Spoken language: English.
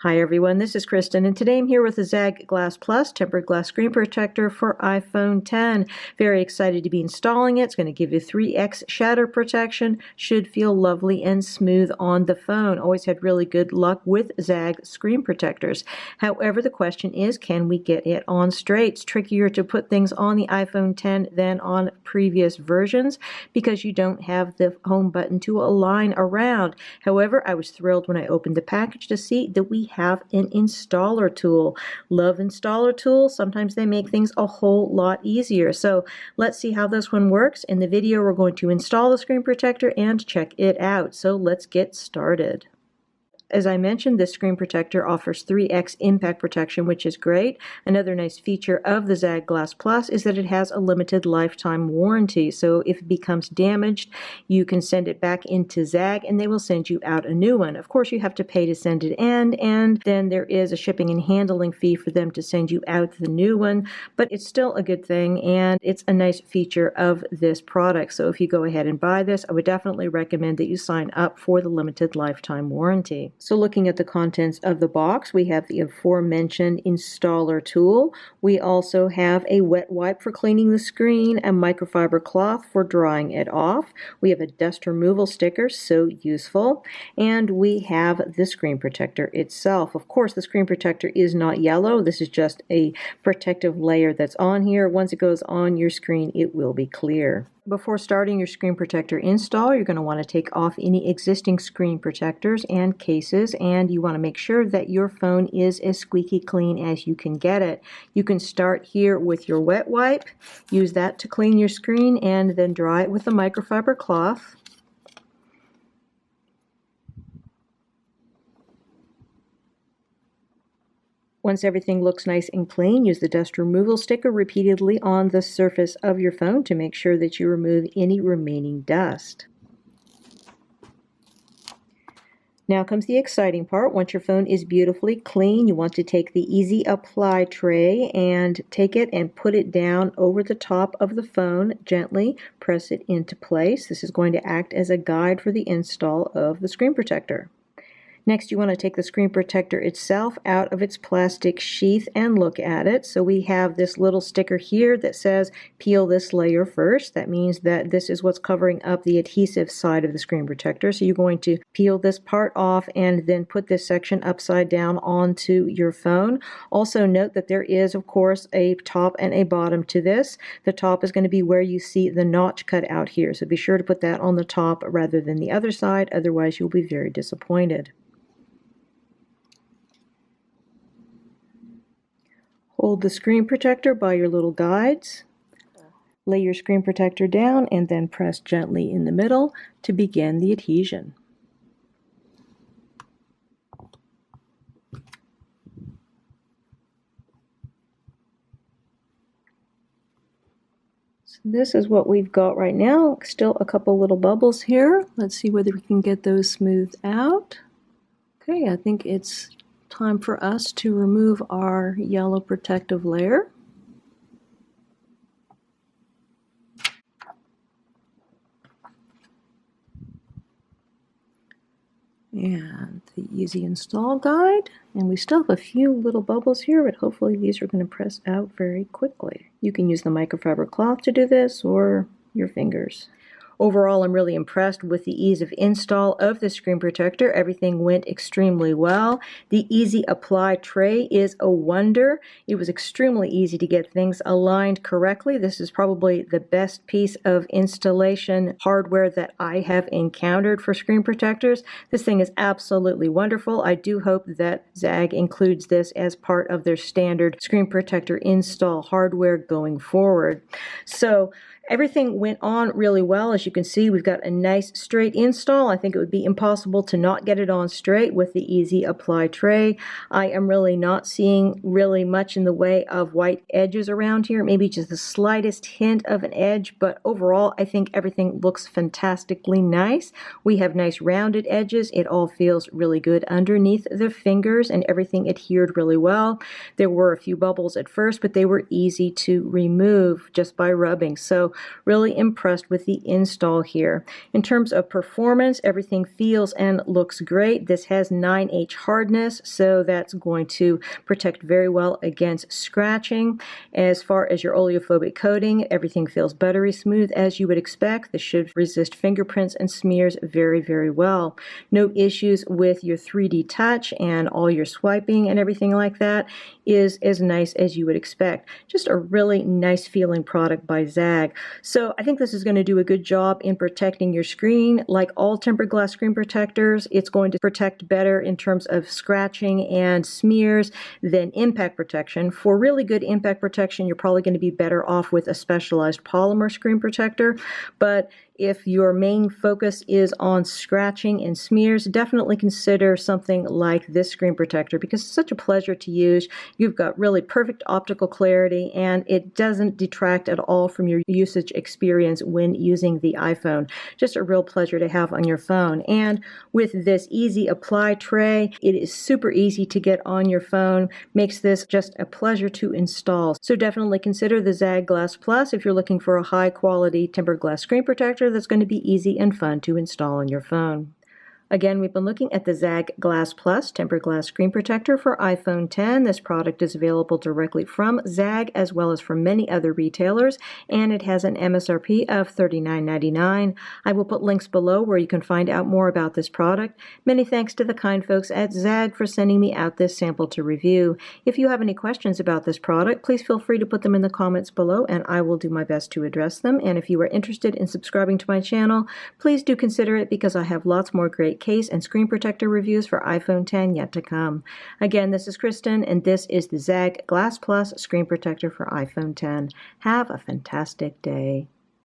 Hi everyone, this is Kristen, and today I'm here with the Zagg Glass Plus tempered glass screen protector for iPhone 10. Very excited to be installing it. It's going to give you 3x shatter protection. Should feel lovely and smooth on the phone. Always had really good luck with Zagg screen protectors. However, the question is, can we get it on straight? It's trickier to put things on the iPhone 10 than on previous versions because you don't have the home button to align around. However, I was thrilled when I opened the package to see that we have an installer tool. Love installer tools. Sometimes they make things a whole lot easier. So let's see how this one works. In the video, we're going to install the screen protector and check it out. So let's get started. As I mentioned, this screen protector offers 3x impact protection, which is great. Another nice feature of the Zagg Glass Plus is that it has a limited lifetime warranty. So if it becomes damaged, you can send it back into Zagg and they will send you out a new one. Of course, you have to pay to send it in, and then there is a shipping and handling fee for them to send you out the new one, but it's still a good thing and it's a nice feature of this product. So if you go ahead and buy this, I would definitely recommend that you sign up for the limited lifetime warranty. So looking at the contents of the box, we have the aforementioned installer tool. We also have a wet wipe for cleaning the screen, a microfiber cloth for drying it off. We have a dust removal sticker, so useful. And we have the screen protector itself. Of course, the screen protector is not yellow. This is just a protective layer that's on here. Once it goes on your screen, it will be clear. Before starting your screen protector install, you're going to want to take off any existing screen protectors and cases, and you want to make sure that your phone is as squeaky clean as you can get it. You can start here with your wet wipe, use that to clean your screen, and then dry it with a microfiber cloth. Once everything looks nice and clean, use the dust removal sticker repeatedly on the surface of your phone to make sure that you remove any remaining dust. Now comes the exciting part. Once your phone is beautifully clean, you want to take the Easy Apply tray and take it and put it down over the top of the phone. Gently press it into place. This is going to act as a guide for the install of the screen protector. Next, you want to take the screen protector itself out of its plastic sheath and look at it. So we have this little sticker here that says peel this layer first. That means that this is what's covering up the adhesive side of the screen protector. So you're going to peel this part off and then put this section upside down onto your phone. Also note that there is, of course, a top and a bottom to this. The top is going to be where you see the notch cut out here. So be sure to put that on the top rather than the other side. Otherwise, you'll be very disappointed. Hold the screen protector by your little guides. Lay your screen protector down and then press gently in the middle to begin the adhesion. So this is what we've got right now. Still a couple little bubbles here. Let's see whether we can get those smoothed out. Okay, I think it's time for us to remove our yellow protective layer. And the easy install guide. And we still have a few little bubbles here, but hopefully these are going to press out very quickly. You can use the microfiber cloth to do this or your fingers. Overall, I'm really impressed with the ease of install of the screen protector. Everything went extremely well. The Easy Apply tray is a wonder. It was extremely easy to get things aligned correctly. This is probably the best piece of installation hardware that I have encountered for screen protectors. This thing is absolutely wonderful. I do hope that Zagg includes this as part of their standard screen protector install hardware going forward. So everything went on really well. As you can see, we've got a nice straight install. I think it would be impossible to not get it on straight with the Easy Apply tray. I am really not seeing really much in the way of white edges around here, maybe just the slightest hint of an edge, but overall I think everything looks fantastically nice. We have nice rounded edges. It all feels really good underneath the fingers and everything adhered really well. There were a few bubbles at first, but they were easy to remove just by rubbing. So Really impressed with the install here. In terms of performance, everything feels and looks great. This has 9H hardness, so that's going to protect very well against scratching. As far as your oleophobic coating, everything feels buttery smooth as you would expect. This should resist fingerprints and smears very, very well. No issues with your 3D touch, and all your swiping and everything like that is as nice as you would expect. Just a really nice feeling product by Zagg. So I think this is going to do a good job in protecting your screen. Like all tempered glass screen protectors, it's going to protect better in terms of scratching and smears than impact protection. For really good impact protection, you're probably going to be better off with a specialized polymer screen protector. But if your main focus is on scratching and smears, definitely consider something like this screen protector because it's such a pleasure to use. You've got really perfect optical clarity, and it doesn't detract at all from your usage experience when using the iPhone. Just a real pleasure to have on your phone. And with this easy apply tray, it is super easy to get on your phone. Makes this just a pleasure to install. So definitely consider the Zagg Glass Plus if you're looking for a high quality tempered glass screen protector that's going to be easy and fun to install on your phone. Again, we've been looking at the Zagg Glass Plus tempered glass screen protector for iPhone 10. This product is available directly from Zagg as well as from many other retailers, and it has an MSRP of $39.99. I will put links below where you can find out more about this product. Many thanks to the kind folks at Zagg for sending me out this sample to review. If you have any questions about this product, please feel free to put them in the comments below, and I will do my best to address them. And if you are interested in subscribing to my channel, please do consider it because I have lots more great case and screen protector reviews for iPhone 10 yet to come. Again, this is Kristen, and this is the Zagg Glass Plus screen protector for iPhone 10. Have a fantastic day.